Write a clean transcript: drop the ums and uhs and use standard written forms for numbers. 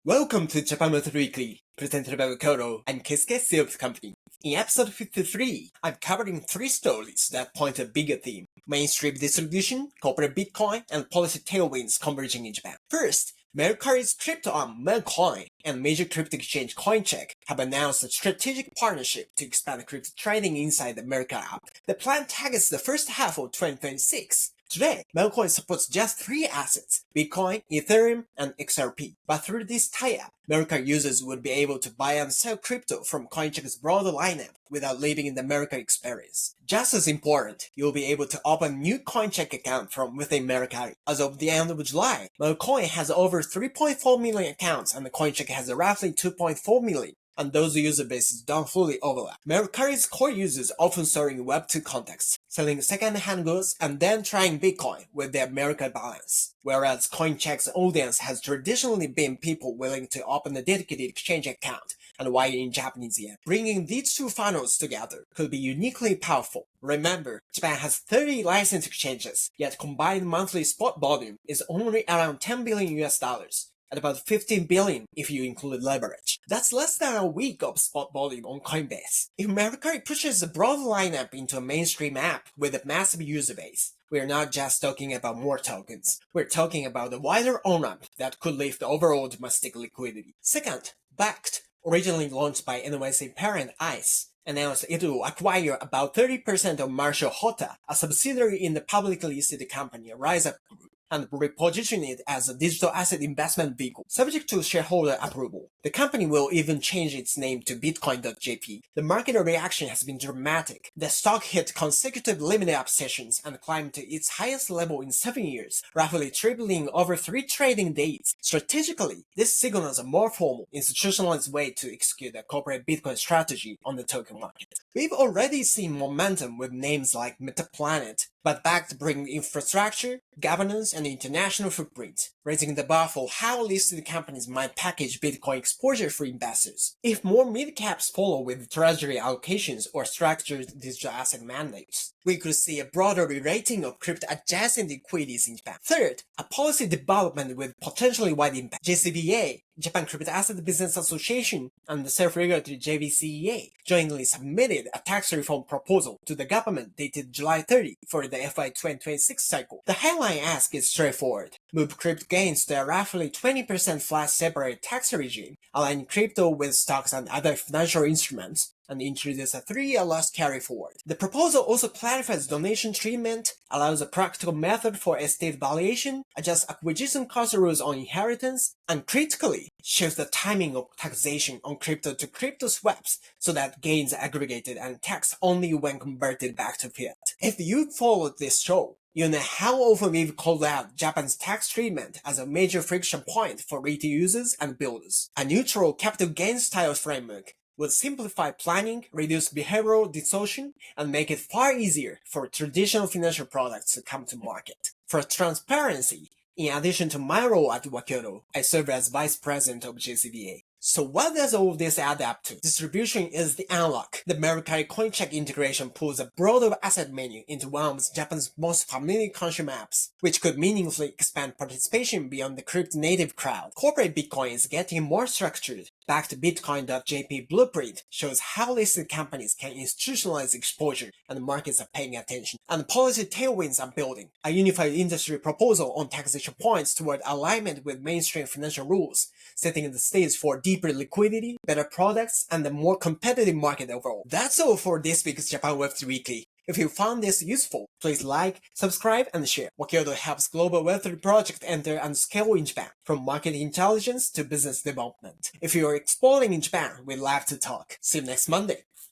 Welcome to Japan Web3 Weekly, presented by Wakyodo and Keisuke CEO of the company. In episode 53, I'm covering 3 stories that point to a bigger theme: mainstream distribution, corporate Bitcoin, and policy tailwinds converging in Japan. First, Mercari's crypto arm Mercoin and major crypto exchange Coincheck have announced a strategic partnership to expand crypto trading inside the Mercari app. The plan targets the first half of 2026. Today, Mercoin supports just 3 assets: Bitcoin, Ethereum, and XRP. But through this tie-up, Mercari users would be able to buy and sell crypto from Coincheck's broader lineup without leaving in the Mercari experience. Just as important, you'll be able to open a new Coincheck account from within Mercari. As of the end of July, Mercoin has over 3.4 million accounts and Coincheck has roughly 2.4 million. And those user bases don't fully overlap. Mercari's core users often serve in Web2 contexts, selling second-hand goods and then trying Bitcoin with their Mercari balance. Whereas Coincheck's audience has traditionally been people willing to open a dedicated exchange account and wire in Japanese yen. Bringing these two funnels together could be uniquely powerful. Remember, Japan has 30 licensed exchanges, yet combined monthly spot volume is only around $10 billion at about 15 billion if you include leverage. That's less than a week of spot volume on Coinbase. If Mercari pushes a broad lineup into a mainstream app with a massive user base, we're not just talking about more tokens. We're talking about a wider on-ramp that could lift overall domestic liquidity. Second, Bakkt, originally launched by NYC parent ICE, announced it will acquire about 30% of Marshall Hota, a subsidiary in the publicly listed company RiseUp Group, and reposition it as a digital asset investment vehicle, subject to shareholder approval. The company will even change its name to bitcoin.jp. The market reaction has been dramatic. The stock hit consecutive limited up sessions and climbed to its highest level in 7 years, roughly tripling over 3 trading days. Strategically, this signals a more formal, institutionalized way to execute a corporate Bitcoin strategy on the token market. We've already seen momentum with names like MetaPlanet, but Bakkt brings infrastructure, governance, and international footprint, raising the bar for how listed companies might package Bitcoin exposure for investors. If more mid-caps follow with treasury allocations or structured digital asset mandates, we could see a broader re-rating of crypto-adjacent equities in Japan. Third, a policy development with potentially wide impact. JCBA, Japan Crypto Asset Business Association, and the self-regulatory JVCEA jointly submitted a tax reform proposal to the government dated July 30 for the FY 2026 cycle. The headline ask is straightforward: move crypto gains to a roughly 20% flat separate tax regime, align crypto with stocks and other financial instruments, and introduce a 3-year loss carry forward. The proposal also clarifies donation treatment, allows a practical method for estate valuation, adjusts acquisition cost rules on inheritance, and critically shifts the timing of taxation on crypto to crypto swaps so that gains are aggregated and taxed only when converted back to fiat. If you followed this show, you know how often we've called out Japan's tax treatment as a major friction point for retail users and builders. A neutral capital gains style framework would simplify planning, reduce behavioral distortion, and make it far easier for traditional financial products to come to market. For transparency, in addition to my role at Wakyodo, I serve as Vice President of JCBA. So what does all of this add up to? Distribution is the unlock. The Mercari Coincheck integration pulls a broader asset menu into one of Japan's most familiar consumer apps, which could meaningfully expand participation beyond the crypto-native crowd. Corporate Bitcoin is getting more structured. Bakkt bitcoin.jp blueprint shows how listed companies can institutionalize exposure, and markets are paying attention. And policy tailwinds are building. A unified industry proposal on taxation points toward alignment with mainstream financial rules, setting the stage for deeper liquidity, better products, and a more competitive market overall. That's all for this week's Japan Web3 Weekly. If you found this useful, please like, subscribe, and share. Wakyodo helps global Web3 projects enter and scale in Japan, from market intelligence to business development. If you are exploring in Japan, we'd love to talk. See you next Monday.